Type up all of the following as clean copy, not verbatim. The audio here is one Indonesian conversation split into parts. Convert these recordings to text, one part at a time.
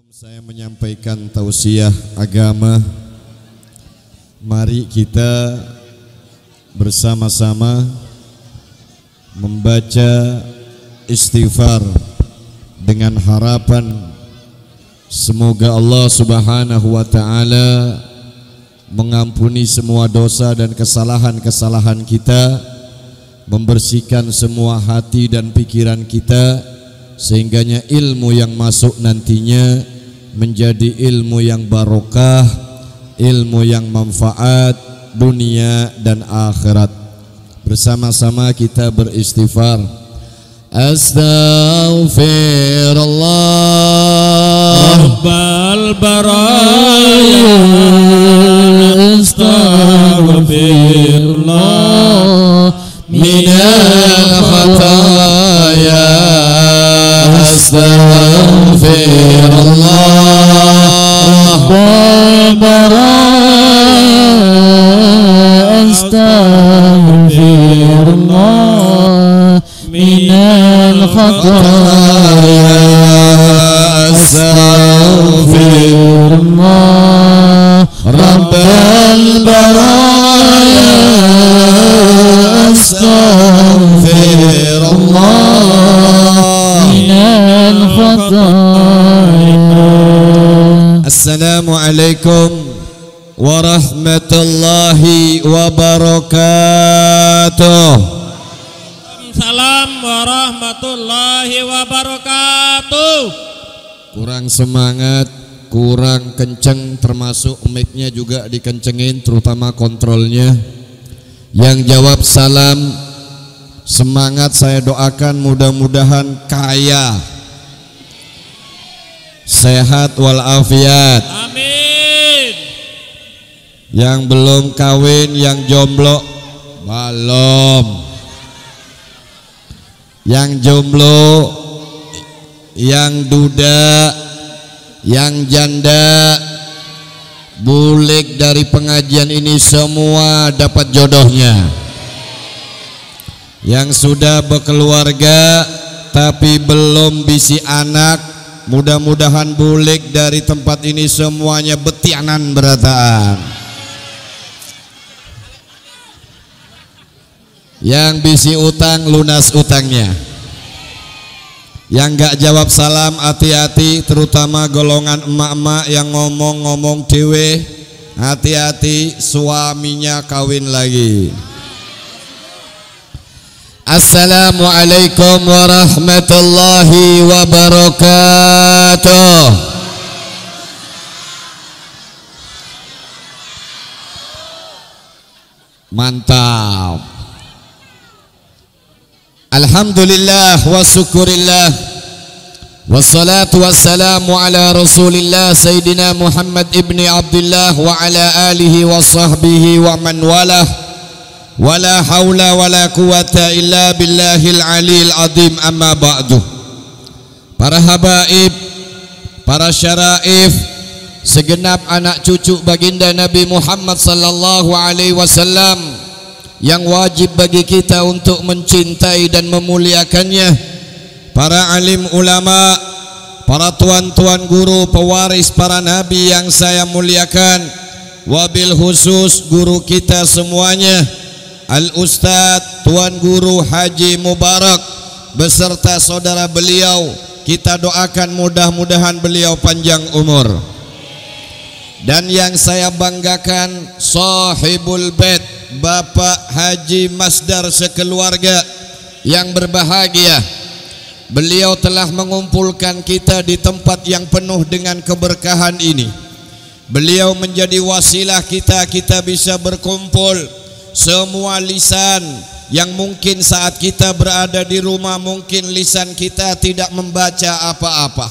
Saya menyampaikan tausiah agama. Mari kita bersama-sama membaca istighfar dengan harapan semoga Allah Subhanahu wa taala mengampuni semua dosa dan kesalahan-kesalahan kita, membersihkan semua hati dan pikiran kita, sehingganya ilmu yang masuk nantinya menjadi ilmu yang barokah, ilmu yang manfaat dunia dan akhirat. Bersama-sama kita beristighfar. Astaghfirullah Rabbal baraya, astaghfirullah minal khataya, astaghfirullah Rabbal baraya, astaghfirullah minal khataya, astaghfirullah Rabbal baraya, astaghfirullah minal khataya. Assalamualaikum warahmatullahi wabarakatuh. Salam warahmatullahi wabarakatuh. Kurang semangat, kurang kenceng, termasuk mic-nya juga dikencengin, terutama kontrolnya. Yang jawab salam, semangat saya doakan mudah-mudahan kaya, sehat walafiat. Amin. Yang belum kawin, yang jomblo belum. Yang jomblo, yang duda, yang janda, bulik dari pengajian ini semua dapat jodohnya. Yang sudah berkeluarga tapi belum bisi anak, mudah-mudahan bulik dari tempat ini semuanya betianan berataan. Yang bisi utang lunas utangnya. Yang gak jawab salam hati-hati, terutama golongan emak-emak yang ngomong-ngomong dewe, hati-hati suaminya kawin lagi. Assalamualaikum warahmatullahi wabarakatuh. Mantap. Alhamdulillah wa syukurillah, wassalatu wassalamu ala rasulillah Sayyidina Muhammad ibni Abdullah wa ala alihi wa sahbihi wa man walah, wala hawla wala quwata illa billahil aliyil azim, amma ba'du. Para habaib, para syaraif, segenap anak cucu baginda Nabi Muhammad sallallahu alaihi wasallam yang wajib bagi kita untuk mencintai dan memuliakannya, para alim ulama, para tuan-tuan guru pewaris para nabi yang saya muliakan, wabil khusus guru kita semuanya, Al-Ustadz Tuan Guru Haji Mubarak beserta saudara beliau, kita doakan mudah-mudahan beliau panjang umur. Dan yang saya banggakan, sahibul bait, Bapak Haji Masdar sekeluarga yang berbahagia. Beliau telah mengumpulkan kita di tempat yang penuh dengan keberkahan ini. Beliau menjadi wasilah kita bisa berkumpul. Semua lisan yang mungkin saat kita berada di rumah, mungkin lisan kita tidak membaca apa-apa,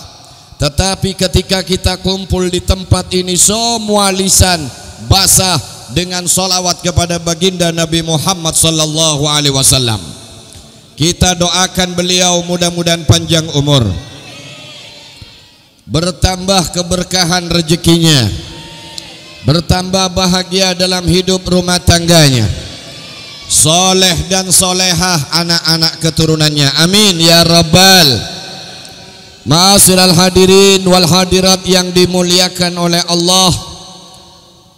tetapi ketika kita kumpul di tempat ini, semua lisan basah dengan sholawat kepada baginda Nabi Muhammad sallallahu alaihi wasallam. Kita doakan beliau mudah-mudahan panjang umur, bertambah keberkahan rezekinya, bertambah bahagia dalam hidup rumah tangganya, soleh dan solehah anak-anak keturunannya, amin ya rabbal. Ma'asyiral hadirin wal hadirat yang dimuliakan oleh Allah,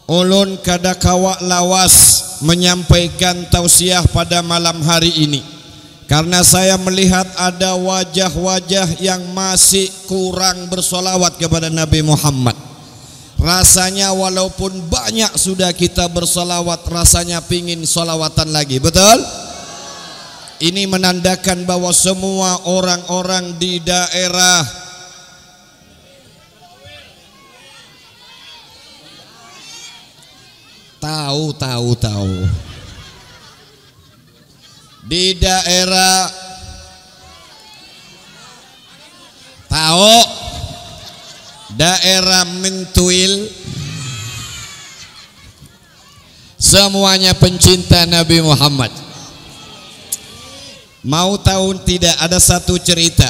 ulun kada kawa lawas menyampaikan tausiah pada malam hari ini karena saya melihat ada wajah-wajah yang masih kurang bersolawat kepada Nabi Muhammad. Rasanya walaupun banyak sudah kita bersolawat, rasanya pingin solawatan lagi, betul? Ini menandakan bahwa semua orang-orang di daerah tahu di daerah daerah Mentuil semuanya pencinta Nabi Muhammad. Mau tahu tidak, ada satu cerita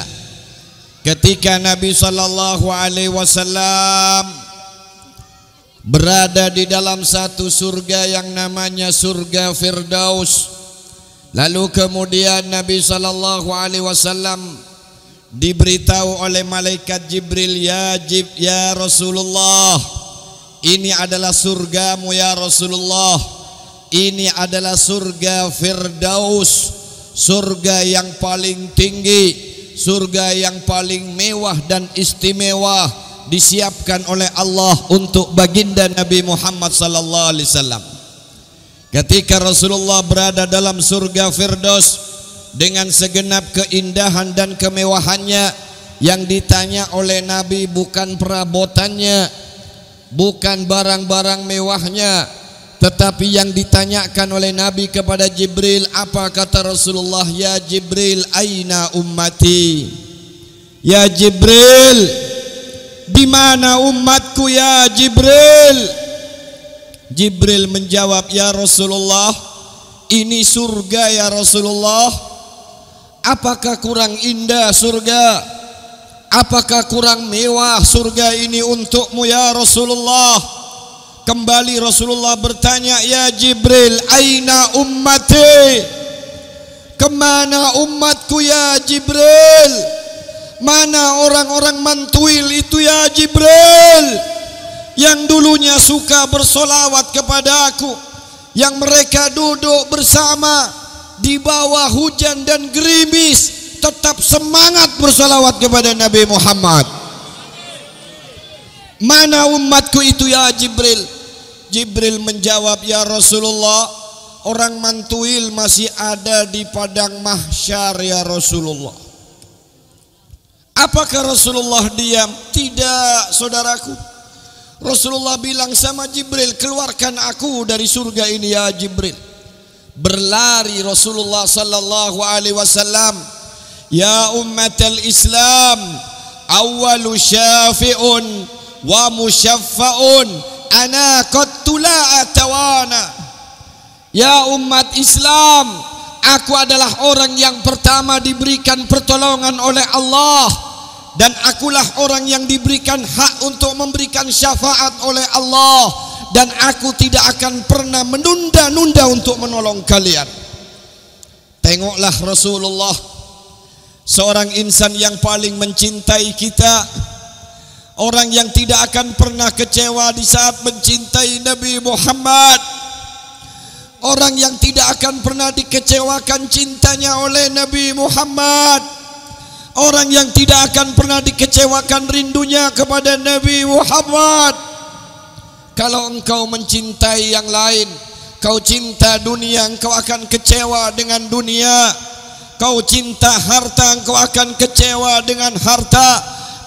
ketika Nabi sallallahu alaihi wasallam berada di dalam satu surga yang namanya surga Firdaus. Lalu kemudian Nabi sallallahu alaihi wasallam diberitahu oleh malaikat Jibril, ya Rasulullah, ini adalah surgamu ya Rasulullah. Ini adalah surga Firdaus, surga yang paling tinggi, surga yang paling mewah dan istimewa, disiapkan oleh Allah untuk baginda Nabi Muhammad sallallahu alaihi wasallam. Ketika Rasulullah berada dalam surga Firdaus dengan segenap keindahan dan kemewahannya, yang ditanya oleh Nabi bukan perabotannya, bukan barang-barang mewahnya, tetapi yang ditanyakan oleh Nabi kepada Jibril, apa kata Rasulullah? Ya Jibril, aina ummati? Ya Jibril, di mana umatku ya Jibril? Jibril menjawab, ya Rasulullah, ini surga ya Rasulullah. Apakah kurang indah surga? Apakah kurang mewah surga ini untukmu ya Rasulullah? Kembali Rasulullah bertanya, ya Jibril, aina ummati? Kemana umatku ya Jibril? Mana orang-orang Mentuil itu ya Jibril, yang dulunya suka bersolawat kepada aku, yang mereka duduk bersama di bawah hujan dan gerimis tetap semangat bersolawat kepada Nabi Muhammad. Mana umatku itu ya Jibril? Jibril menjawab, ya Rasulullah, orang Mentuil masih ada di padang mahsyar ya Rasulullah. Apakah Rasulullah diam? Tidak, saudaraku. Rasulullah bilang sama Jibril, keluarkan aku dari surga ini ya Jibril. Berlari Rasulullah sallallahu alaihi wasallam, ya ummatal Islam, awwalu syafi'un wa musyaffa'un ana qad tula atawana. Ya umat Islam, aku adalah orang yang pertama diberikan pertolongan oleh Allah, dan akulah orang yang diberikan hak untuk memberikan syafaat oleh Allah, dan aku tidak akan pernah menunda-nunda untuk menolong kalian. Tengoklah Rasulullah, seorang insan yang paling mencintai kita, orang yang tidak akan pernah kecewa di saat mencintai Nabi Muhammad, orang yang tidak akan pernah dikecewakan cintanya oleh Nabi Muhammad, orang yang tidak akan pernah dikecewakan rindunya kepada Nabi Muhammad. Kalau engkau mencintai yang lain, kau cinta dunia, engkau akan kecewa dengan dunia. Kau cinta harta, engkau akan kecewa dengan harta.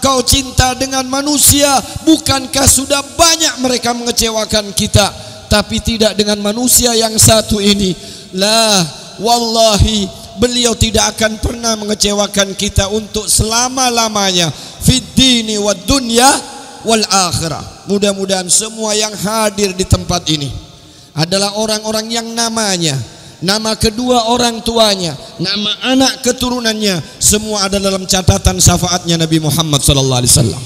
Kau cinta dengan manusia, bukankah sudah banyak mereka mengecewakan kita? Tapi tidak dengan manusia yang satu ini. La wallahi, beliau tidak akan pernah mengecewakan kita untuk selama-lamanya, fid dini wad dunya wal akhirah. Mudah-mudahan semua yang hadir di tempat ini adalah orang-orang yang namanya, nama kedua orang tuanya, nama anak keturunannya, semua ada dalam catatan syafaatnya Nabi Muhammad sallallahu alaihi wasallam.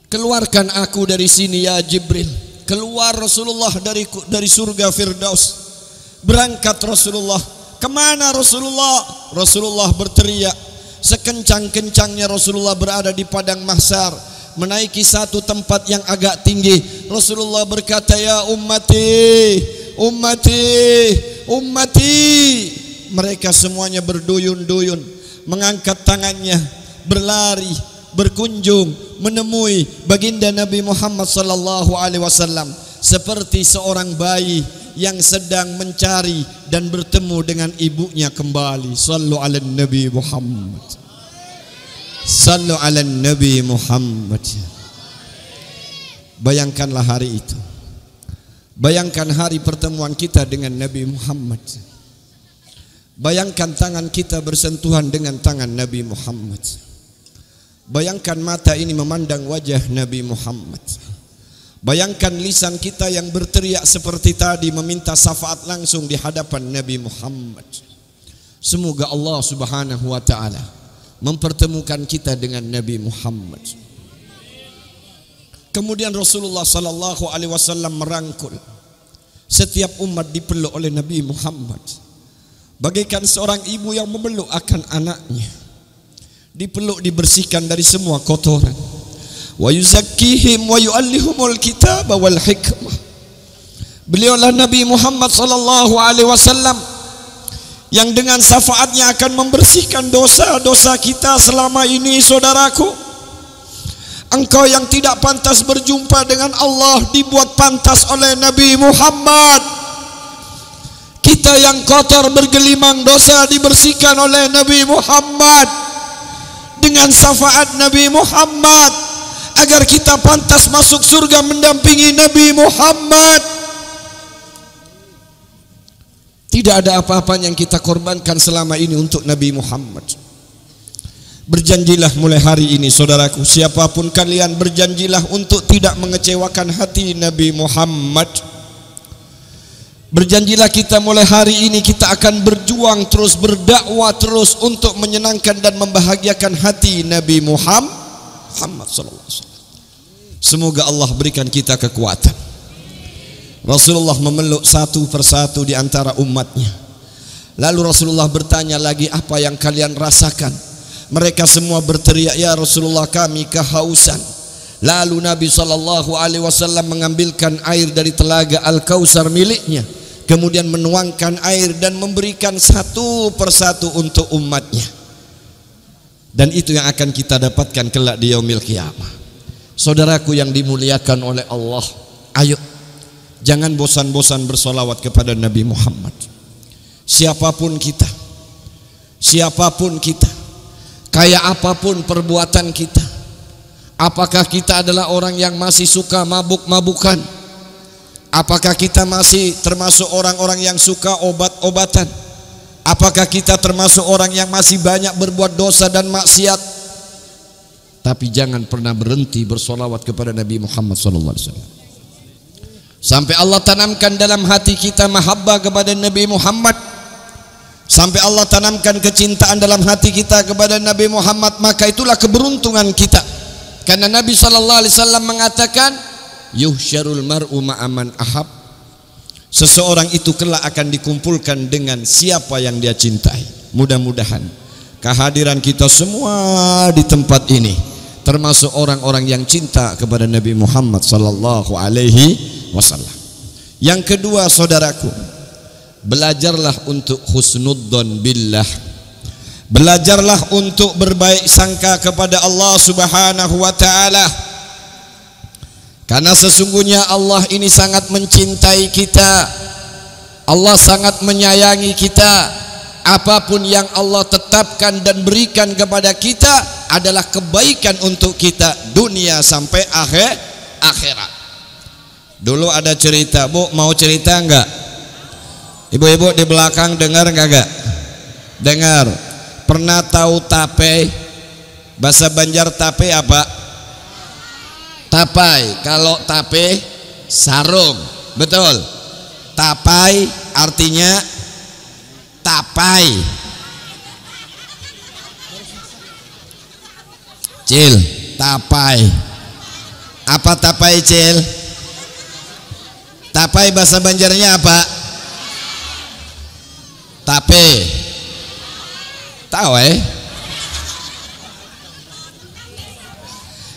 Keluarkan aku dari sini ya Jibril. Keluar Rasulullah dari surga Firdaus. Berangkat Rasulullah. Kemana Rasulullah? Rasulullah berteriak, Sekencang-kencangnya Rasulullah berada di padang mahsyar, menaiki satu tempat yang agak tinggi. Rasulullah berkata, ya ummati, ummati, ummati. Mereka semuanya berduyun-duyun, mengangkat tangannya, berlari, berkunjung, menemui baginda Nabi Muhammad sallallahu alaihi wasallam seperti seorang bayi yang sedang mencari dan bertemu dengan ibunya kembali. Sallu ala Nabi Muhammad, sallu ala Nabi Muhammad. Bayangkanlah hari itu, bayangkan hari pertemuan kita dengan Nabi Muhammad. Bayangkan tangan kita bersentuhan dengan tangan Nabi Muhammad. Bayangkan mata ini memandang wajah Nabi Muhammad. Bayangkan lisan kita yang berteriak seperti tadi meminta syafaat langsung di hadapan Nabi Muhammad. Semoga Allah Subhanahu wa taala mempertemukan kita dengan Nabi Muhammad. Kemudian Rasulullah sallallahu alaihi wasallam merangkul setiap umat, dipeluk oleh Nabi Muhammad. Bagaikan seorang ibu yang memeluk akan anaknya. Dipeluk, dibersihkan dari semua kotoran. Wa yuzakkihim wa yu'allihumul kitaba wal hikmah. Beliaulah Nabi Muhammad sallallahu alaihi wasallam yang dengan syafaatnya akan membersihkan dosa-dosa kita selama ini. Saudaraku, engkau yang tidak pantas berjumpa dengan Allah dibuat pantas oleh Nabi Muhammad. Kita yang kotor bergelimang dosa dibersihkan oleh Nabi Muhammad dengan syafaat Nabi Muhammad, agar kita pantas masuk surga mendampingi Nabi Muhammad. Tidak ada apa-apa yang kita korbankan selama ini untuk Nabi Muhammad. Berjanjilah mulai hari ini, saudaraku, siapapun kalian, berjanjilah untuk tidak mengecewakan hati Nabi Muhammad. Berjanjilah kita mulai hari ini kita akan berjuang terus, berdakwah terus untuk menyenangkan dan membahagiakan hati Nabi Muhammad sallallahu alaihi wasallam. Semoga Allah berikan kita kekuatan. Rasulullah memeluk satu persatu di antara umatnya. Lalu Rasulullah bertanya lagi, apa yang kalian rasakan? Mereka semua berteriak, ya Rasulullah, kami kehausan. Lalu Nabi sallallahu alaihi wasallam mengambilkan air dari telaga Al-Kautsar miliknya, kemudian menuangkan air dan memberikan satu persatu untuk umatnya. Dan itu yang akan kita dapatkan kelak di yaumil qiyamah. Saudaraku yang dimuliakan oleh Allah, ayo jangan bosan-bosan bersolawat kepada Nabi Muhammad. Siapapun kita, siapapun kita, kayak apapun perbuatan kita, apakah kita adalah orang yang masih suka mabuk-mabukan? Apakah kita masih termasuk orang-orang yang suka obat-obatan? Apakah kita termasuk orang yang masih banyak berbuat dosa dan maksiat? Tapi jangan pernah berhenti bersolawat kepada Nabi Muhammad SAW, sampai Allah tanamkan dalam hati kita mahabbah kepada Nabi Muhammad, sampai Allah tanamkan kecintaan dalam hati kita kepada Nabi Muhammad. Maka itulah keberuntungan kita, karena Nabi SAW mengatakan, yuhsyarul mar'u ma'aman ahab. Seseorang itu kelak akan dikumpulkan dengan siapa yang dia cintai. Mudah-mudahan kehadiran kita semua di tempat ini termasuk orang-orang yang cinta kepada Nabi Muhammad sallallahu alaihi wasallam. Yang kedua, saudaraku, belajarlah untuk husnudzon billah. Belajarlah untuk berbaik sangka kepada Allah Subhanahu wa taala. Karena sesungguhnya Allah ini sangat mencintai kita. Allah sangat menyayangi kita. Apapun yang Allah tetapkan dan berikan kepada kita adalah kebaikan untuk kita dunia sampai akhirat. Dulu ada cerita, Bu, mau cerita enggak? Ibu-ibu di belakang dengar enggak? Dengar. Pernah tahu tape? Bahasa Banjar tape apa? Tapai. Kalau tape sarung, betul. Tapai artinya tapai. Cil, tapai. Apa tapai, Cil? Tapai bahasa Banjarnya apa? Tape. Tahu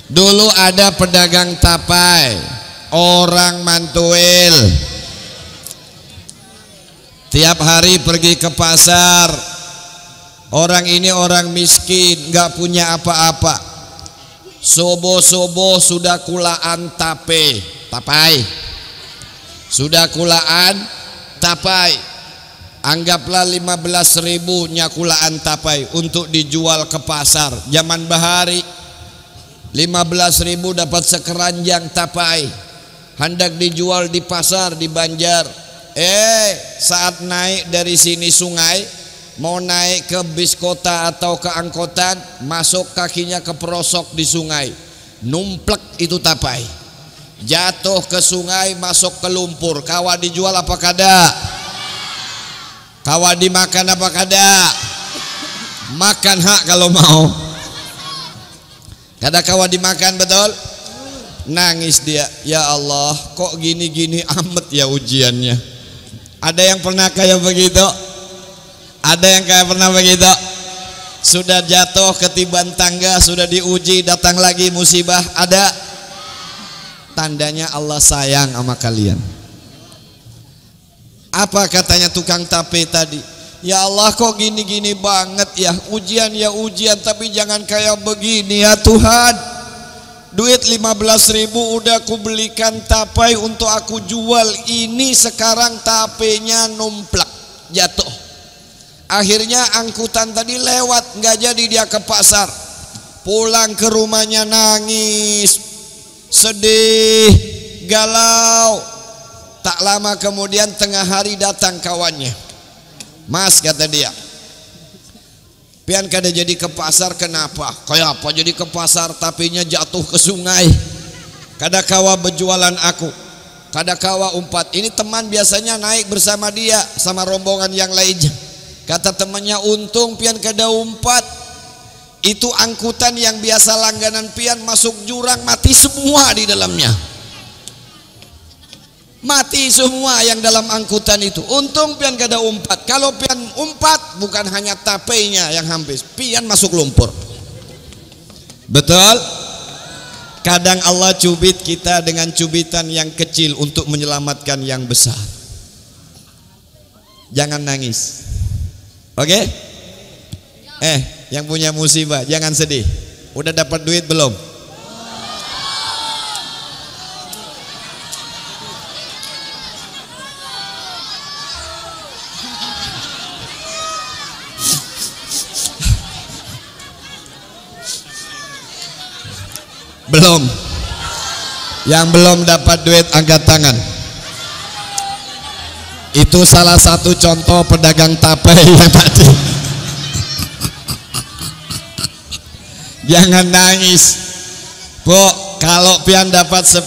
Dulu ada pedagang tapai, orang Mantuil. Tiap hari pergi ke pasar. Orang ini orang miskin, gak punya apa-apa. Sobo-sobo sudah kulaan tapai. Sudah kulaan tapai. Anggaplah 15.000 nyakulaan tapai untuk dijual ke pasar. Zaman bahari 15.000 dapat sekeranjang tapai. Hendak dijual di pasar di Banjar. Saat naik dari sini sungai, mau naik ke bis kota atau ke angkotan, masuk kakinya ke perosok di sungai, numplek itu tapai, jatuh ke sungai, masuk ke lumpur. Kawa dijual apa kada? Kawa dimakan apa kada? Makan hak kalau mau. Kada kawa dimakan, betul? Nangis dia, ya Allah, kok gini-gini amat ya ujiannya. Ada yang pernah kayak begitu? Ada yang kayak pernah begitu? Sudah jatuh ketiban tangga, sudah diuji, datang lagi musibah, ada? Tandanya Allah sayang sama kalian. Apa katanya tukang tape tadi? Ya Allah, kok gini-gini banget ya, ujian ya ujian, tapi jangan kayak begini ya Tuhan. Duit 15.000 udah aku belikan tapai untuk aku jual, ini sekarang tapenya numplak, jatuh. Akhirnya angkutan tadi lewat, nggak jadi dia ke pasar. Pulang ke rumahnya nangis, sedih, galau. Tak lama kemudian tengah hari datang kawannya. Mas, kata dia, pian kada jadi ke pasar, kenapa? Kayak apa jadi ke pasar, tapinya jatuh ke sungai. Kada kawa berjualan aku, kada kawa umpat. Ini teman biasanya naik bersama dia, sama rombongan yang lainnya. Kata temannya, untung pian kada umpat. Itu angkutan yang biasa langganan pian masuk jurang, mati semua di dalamnya. Mati semua yang dalam angkutan itu. Untung pian kada umpat. Kalau pian umpat, bukan hanya tapenya yang habis, pian masuk lumpur. Betul? Kadang Allah cubit kita dengan cubitan yang kecil untuk menyelamatkan yang besar. Jangan nangis. Oke? Yang punya musibah jangan sedih. Udah dapat duit belum? Belum. Yang belum dapat duit angkat tangan. Itu salah satu contoh pedagang tape yang tadi. Jangan nangis, Bu. Kalau pian dapat 10.000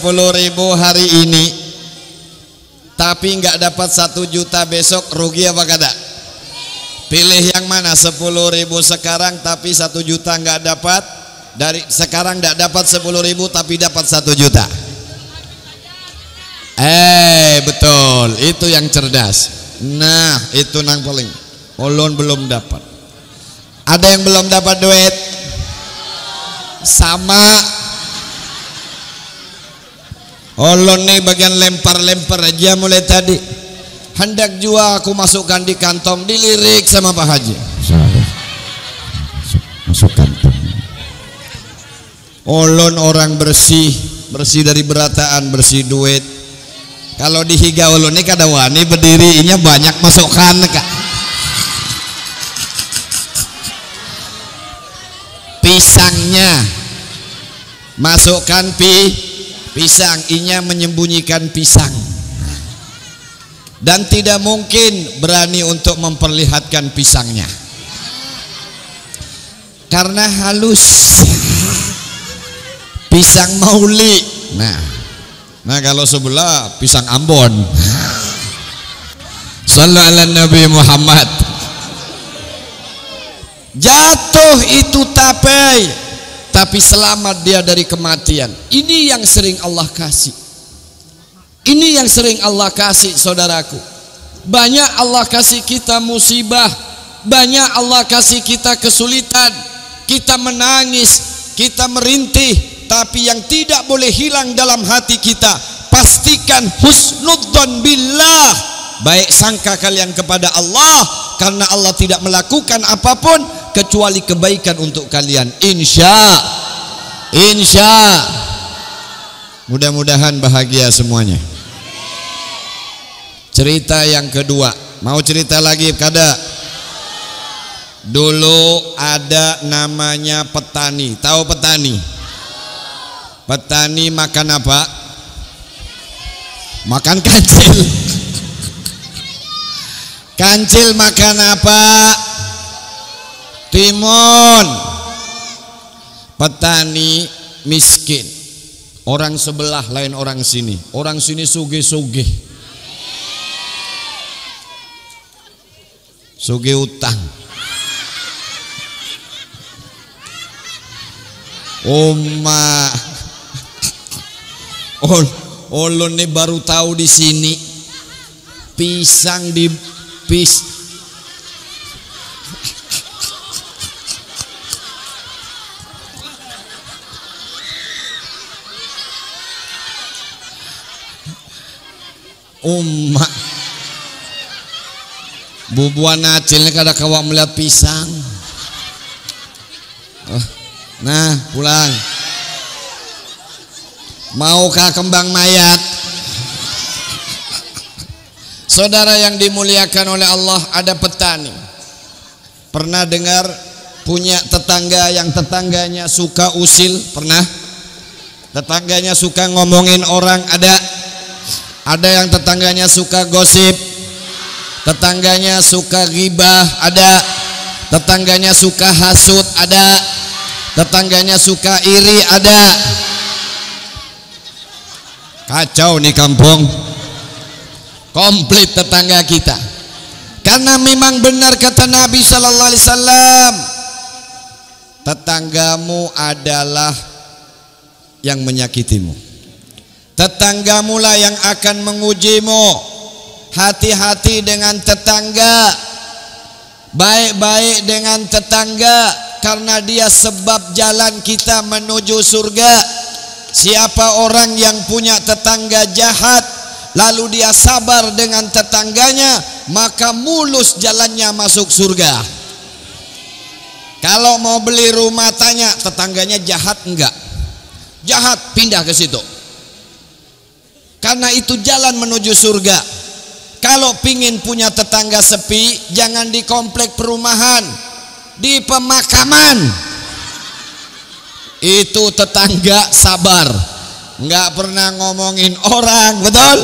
hari ini, tapi nggak dapat 1 juta besok, rugi apa kada? Pilih yang mana? 10.000 sekarang tapi 1 juta nggak dapat. Dari sekarang nggak dapat 10.000 tapi dapat 1 juta. Betul, itu yang cerdas. Nah, itu nang paling. Ulun belum dapat. Ada yang belum dapat duit? Sama. Ulun nih bagian lempar-lempar aja mulai tadi. Hendak jual aku masukkan di kantong, dilirik sama Pak Haji. Masuk kantong. Ulun orang bersih, bersih dari berataan, bersih duit. Kalau dihiga ulun ini kada wani berdirinya banyak masukkan kak. Pisangnya masukkan pisang, inya menyembunyikan pisang. Dan tidak mungkin berani untuk memperlihatkan pisangnya karena halus. Pisang mauli. Nah kalau sebelah pisang Ambon. Sallallahu ala Nabi Muhammad. Jatuh itu tapai, tapi selamat dia dari kematian. Ini yang sering Allah kasih. Ini yang sering Allah kasih, saudaraku. Banyak Allah kasih kita musibah, banyak Allah kasih kita kesulitan. Kita menangis, kita merintih, tapi yang tidak boleh hilang dalam hati kita, pastikan husnudzon billah, baik sangka kalian kepada Allah, karena Allah tidak melakukan apapun kecuali kebaikan untuk kalian. Insya mudah-mudahan bahagia semuanya. Cerita yang kedua, mau cerita lagi kada? Dulu ada namanya petani. Tahu petani? Petani makan apa? Makan kancil. Kancil makan apa? Timun. Petani miskin. Orang sebelah lain orang sini. Orang sini sugih-sugih. Sugih utang. Oma, ulun nih baru tahu di sini pisang di Oma, bubuan acilnya kada kawa melihat pisang. Nah, pulang. Maukah kembang mayat? Saudara yang dimuliakan oleh Allah, ada petani. Pernah dengar punya tetangga yang tetangganya suka usil? Pernah? Tetangganya suka ngomongin orang? Ada yang tetangganya suka gosip? Tetangganya suka ghibah? Ada. Tetangganya suka hasut? Ada. Tetangganya suka iri? Ada. Kacau nih kampung, komplit tetangga kita. Karena memang benar kata Nabi Sallallahu Alaihi Wasallam, tetanggamu adalah yang menyakitimu, tetanggamu lah yang akan mengujimu. Hati-hati dengan tetangga, baik-baik dengan tetangga, karena dia sebab jalan kita menuju surga. Siapa orang yang punya tetangga jahat lalu dia sabar dengan tetangganya, maka mulus jalannya masuk surga. Kalau mau beli rumah tanya tetangganya jahat enggak? Jahat, pindah ke situ. Karena itu jalan menuju surga. Kalau pingin punya tetangga sepi, jangan di komplek perumahan, di pemakaman. Itu tetangga sabar, nggak pernah ngomongin orang, betul?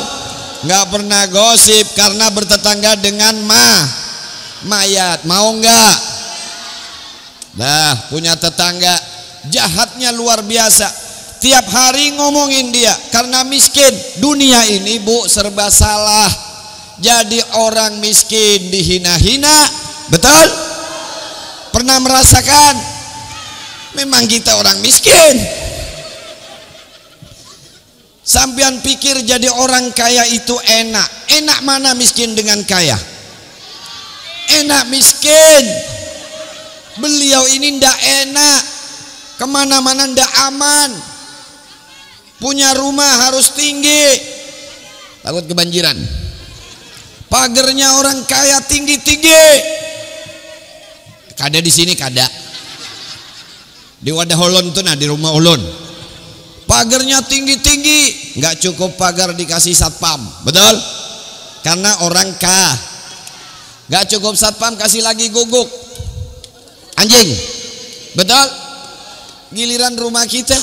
Nggak pernah gosip, karena bertetangga dengan mayat. Mau nggak? Nah, punya tetangga jahatnya luar biasa. Tiap hari ngomongin dia, karena miskin. Dunia ini bu serba salah. Jadi orang miskin dihina-hina, betul? Pernah merasakan? Memang kita orang miskin. Sampean pikir jadi orang kaya itu enak? Enak mana miskin dengan kaya? Enak miskin. Beliau ini ndak enak, kemana-mana ndak aman. Punya rumah harus tinggi, takut kebanjiran. Pagernya orang kaya tinggi-tinggi. Kada di sini kada. Di wadah ulun tuh, nah di rumah ulun. Pagernya tinggi-tinggi, nggak cukup pagar dikasih satpam, betul? Karena orang kaya. Nggak cukup satpam, kasih lagi guguk, anjing, betul? Giliran rumah kita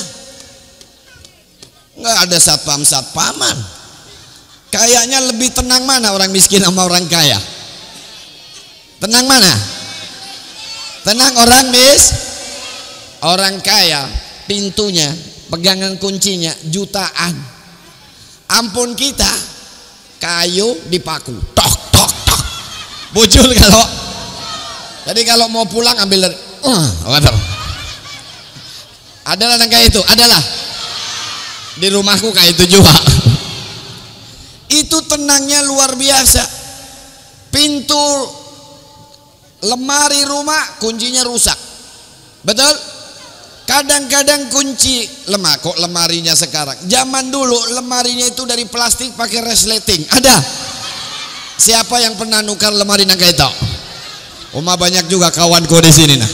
nggak ada satpaman. Kayaknya lebih tenang mana orang miskin sama orang kaya? Tenang mana? Tenang orang kaya, pintunya, pegangan kuncinya jutaan. Ampun kita, kayu dipaku, tok tok tok, bujul kalau. Jadi kalau mau pulang ambil dari, adalah yang kayak itu, adalah di rumahku kayak itu juga. Itu tenangnya luar biasa. Pintu lemari rumah kuncinya rusak, betul? Kadang-kadang kunci kok lemarinya sekarang. Zaman dulu lemarinya itu dari plastik pakai resleting. Ada? Siapa yang pernah nukar lemari nang kayak itu? Oma banyak juga kawanku di sini nah.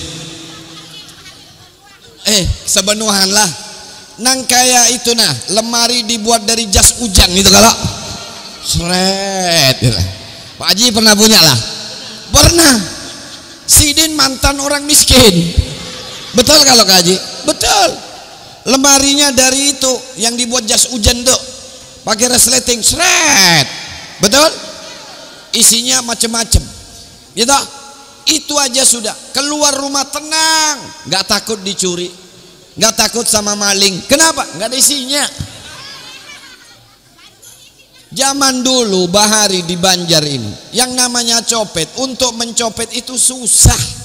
Sebenuhan lah. Nang kayak itu nah, lemari dibuat dari jas hujan gitu kalau. Seret. Pak Haji pernah punya lah? Pernah. Sidin mantan orang miskin. Betul kalau Kak Haji? Betul. Lemarinya dari itu yang dibuat jas hujan tuh, pakai resleting, seret. Betul? Isinya macam-macam. Gitu? Itu aja sudah. Keluar rumah tenang, nggak takut dicuri, nggak takut sama maling. Kenapa? Nggak ada isinya. Zaman dulu Bahari di Banjar ini, yang namanya copet, untuk mencopet itu susah.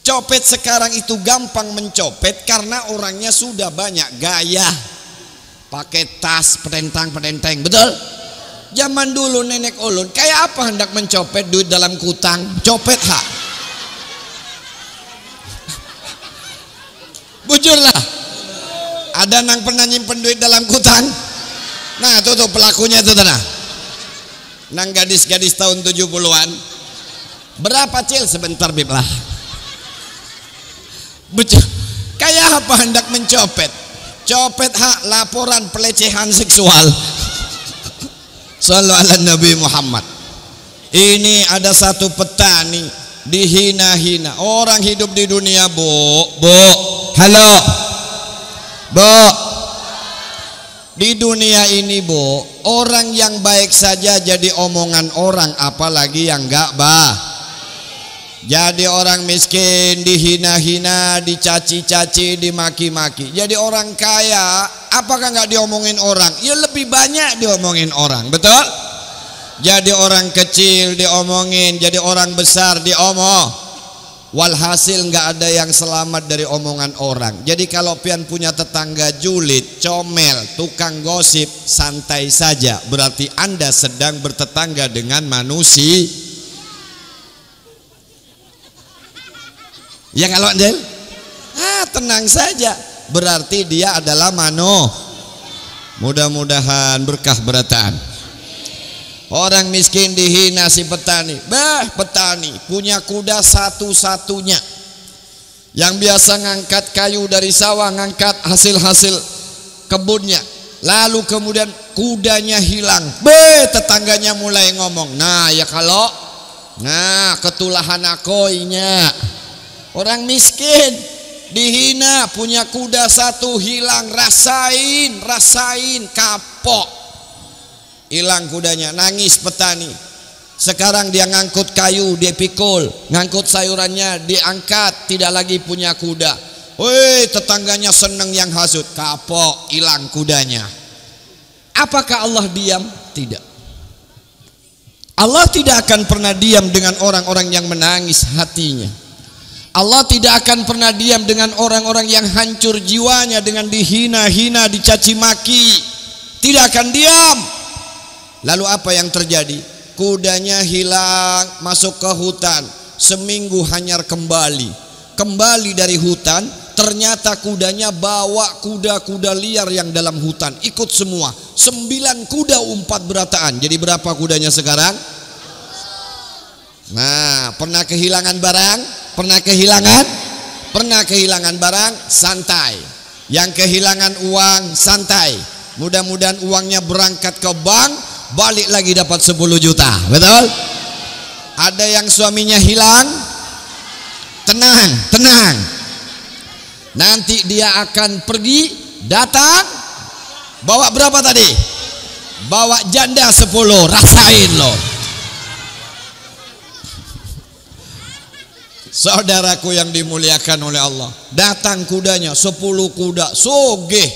Copet sekarang itu gampang mencopet karena orangnya sudah banyak gaya. Pakai tas pedentang-pedenteng, betul? Zaman dulu nenek ulun kayak apa hendak mencopet duit dalam kutang? Copet hak. Bujurlah. Ada nang pernah nyimpen duit dalam kutang? Nah, tuh pelakunya itu tanah. Nang gadis-gadis tahun 70-an. Berapa cil? Sebentar bib lah. Kayak apa hendak mencopet? Copet hak laporan pelecehan seksual. Sallallahu ala Nabi Muhammad. Ini ada satu petani dihina-hina. Orang hidup di dunia, Bu. Halo. Bu. Di dunia ini, Bu, orang yang baik saja jadi omongan orang, apalagi yang enggak Jadi orang miskin dihina-hina, dicaci-caci, dimaki-maki. Jadi orang kaya, apakah nggak diomongin orang? Ya lebih banyak diomongin orang, betul? Jadi orang kecil diomongin, jadi orang besar diomong. Walhasil nggak ada yang selamat dari omongan orang. Jadi kalau pian punya tetangga julid, comel, tukang gosip, santai saja. Berarti Anda sedang bertetangga dengan manusia. Ya kalau Andel, tenang saja. Berarti dia adalah mudah-mudahan berkah beratan. Orang miskin dihina si petani. Petani punya kuda satu-satunya, yang biasa ngangkat kayu dari sawah, ngangkat hasil-hasil kebunnya. Lalu kemudian kudanya hilang. Tetangganya mulai ngomong. Ketulahan akoinya. Orang miskin dihina, punya kuda satu hilang, rasain kapok, hilang kudanya, nangis petani. Sekarang dia ngangkut kayu, dia pikul, ngangkut sayurannya, diangkat, tidak lagi punya kuda. Tetangganya seneng yang hasut, kapok, hilang kudanya. Apakah Allah diam? Tidak. Allah tidak akan pernah diam dengan orang-orang yang menangis hatinya. Allah tidak akan pernah diam dengan orang-orang yang hancur jiwanya dengan dihina-hina, dicaci maki. Tidak akan diam. Lalu apa yang terjadi? Kudanya hilang, masuk ke hutan. Seminggu hanyar kembali. Kembali dari hutan, ternyata kudanya bawa kuda-kuda liar yang dalam hutan. Ikut semua. 9 kuda umpat berataan. Jadi berapa kudanya sekarang? Nah, pernah kehilangan barang? Pernah kehilangan barang, santai. Yang kehilangan uang, santai. Mudah-mudahan uangnya berangkat ke bank, balik lagi dapat 10 juta. Betul? Ada yang suaminya hilang, tenang. Nanti dia akan pergi, datang, bawa berapa tadi? Bawa janda 10, rasain loh. Saudaraku yang dimuliakan oleh Allah, datang kudanya 10 kuda, sogeh,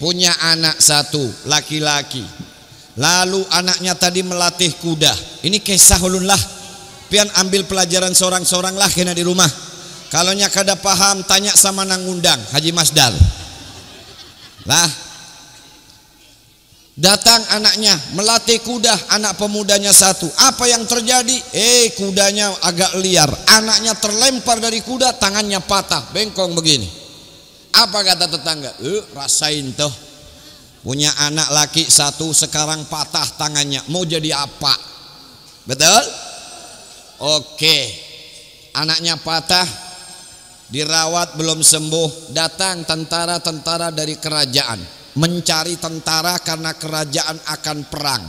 punya anak 1 laki-laki. Lalu anaknya tadi melatih kuda. Ini kisah ulun lah. Pian ambil pelajaran seorang-seorang lah kena di rumah. Kalau nya kada paham, tanya sama nang undang Haji Masdal. Lah, datang anaknya melatih kuda, anak pemudanya 1. Apa yang terjadi? Kudanya agak liar. Anaknya terlempar dari kuda, tangannya patah, bengkong begini. Apa kata tetangga? Rasain tuh. Punya anak laki satu sekarang patah tangannya. Mau jadi apa? Betul? Oke. Anaknya patah, dirawat belum sembuh. Datang tentara-tentara dari kerajaan mencari tentara karena kerajaan akan perang.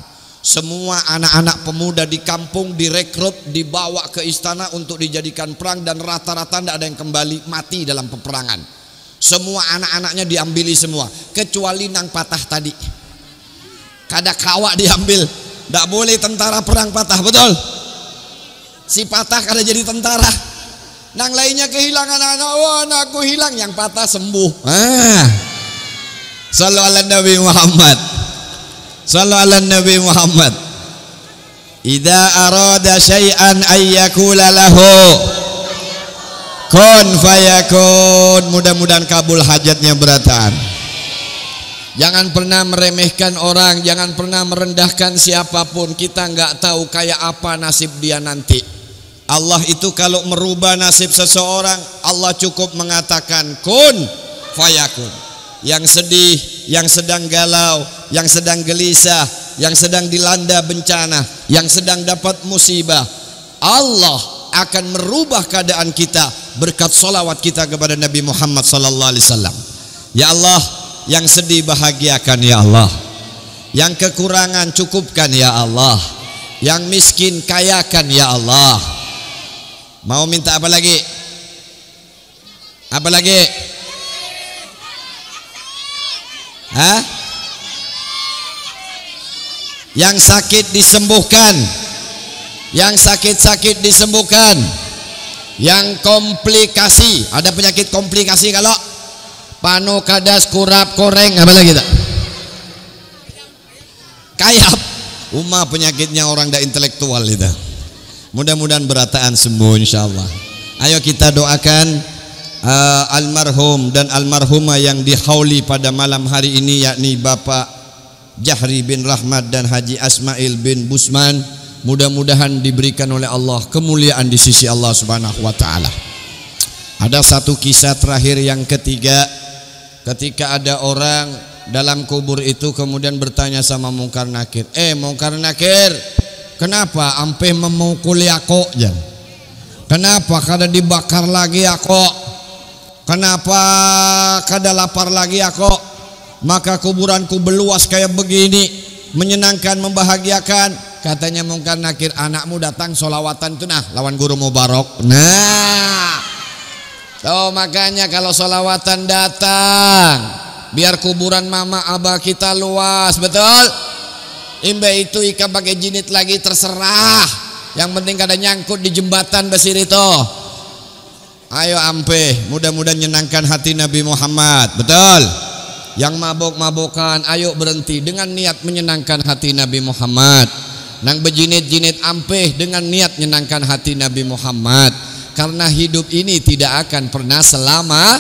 Semua anak-anak pemuda di kampung direkrut, dibawa ke istana untuk dijadikan perang, dan rata-rata tidak ada yang kembali, mati dalam peperangan. Semua anak-anaknya diambili semua, kecuali nang patah tadi. Kada kawak diambil, tidak boleh tentara perang patah, betul? Si patah kada jadi tentara. Nang lainnya kehilangan anak, wah anakku hilang, yang patah sembuh. Sallu ala Nabi Muhammad. Sallu ala Nabi Muhammad. Idza arada syai'an ayyakula lahu kun fayakun. Mudah-mudahan kabul hajatnya beratan. Jangan pernah meremehkan orang, jangan pernah merendahkan siapapun. Kita nggak tahu kayak apa nasib dia nanti. Allah itu kalau merubah nasib seseorang, Allah cukup mengatakan kun fayakun. Yang sedih, yang sedang galau, yang sedang gelisah, yang sedang dilanda bencana, yang sedang dapat musibah, Allah akan merubah keadaan kita berkat salawat kita kepada Nabi Muhammad sallallahu alaihi wasallam. Ya Allah, yang sedih bahagiakan ya Allah, yang kekurangan cukupkan ya Allah, yang miskin kayakan ya Allah. Mau minta apa lagi? Apa lagi? Hah? Yang sakit disembuhkan, yang sakit-sakit disembuhkan, yang komplikasi, ada penyakit komplikasi kalau panu, kadas, kurap, koreng, apa lagi tak? Kayap, penyakitnya orang dah intelektual itu. Mudah-mudahan berataan sembuh insyaallah. Ayo kita doakan almarhum dan almarhumah yang dihauli pada malam hari ini, yakni Bapak Jahri bin Rahmat dan Haji Asmail bin Busman. Mudah-mudahan diberikan oleh Allah kemuliaan di sisi Allah Subhanahu wa taala. Ada satu kisah terakhir yang ketiga, ketika ada orang dalam kubur itu kemudian bertanya sama Mungkar Nakir, Mungkar Nakir, kenapa ampe memukuli aku? Kenapa kada dibakar lagi aku? Kenapa kada lapar lagi aku? Maka kuburanku beluas kayak begini, menyenangkan, membahagiakan. Katanya Mungkar Nakir, anakmu datang solawatan itu nah lawan Guru Mubarak. Nah, makanya kalau solawatan datang, biar kuburan mama abah kita luas, betul? Imbe itu ika pakai jinit lagi terserah. Yang penting kada nyangkut di jembatan besir itu. Ayo ampe, mudah-mudahan nyenangkan hati Nabi Muhammad, betul? Yang mabok-mabokan, ayo berhenti dengan niat menyenangkan hati Nabi Muhammad. Nang bejinit-jinit ampe dengan niat menyenangkan hati Nabi Muhammad. Karena hidup ini tidak akan pernah selama,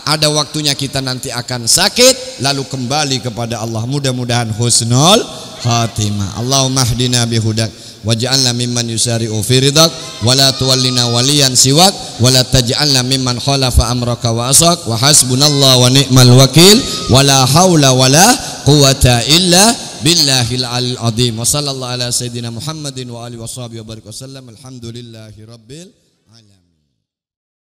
ada waktunya kita nanti akan sakit lalu kembali kepada Allah. Mudah-mudahan husnul khatimah. Allahumma hdina bihudak waj'alna mimman yusari'u fi ridak wa la tuwallina waliyan siwak wa la taj'alna mimman khalafa amraka wa asak wa hasbunallahu wa ni'mal wakil wa la haula wa la quwata illa billahil alil azim. Wa sallallahu ala sayyidina Muhammadin wa alihi wa sahbihi wa barik wa sallam. Alhamdulillahi rabbil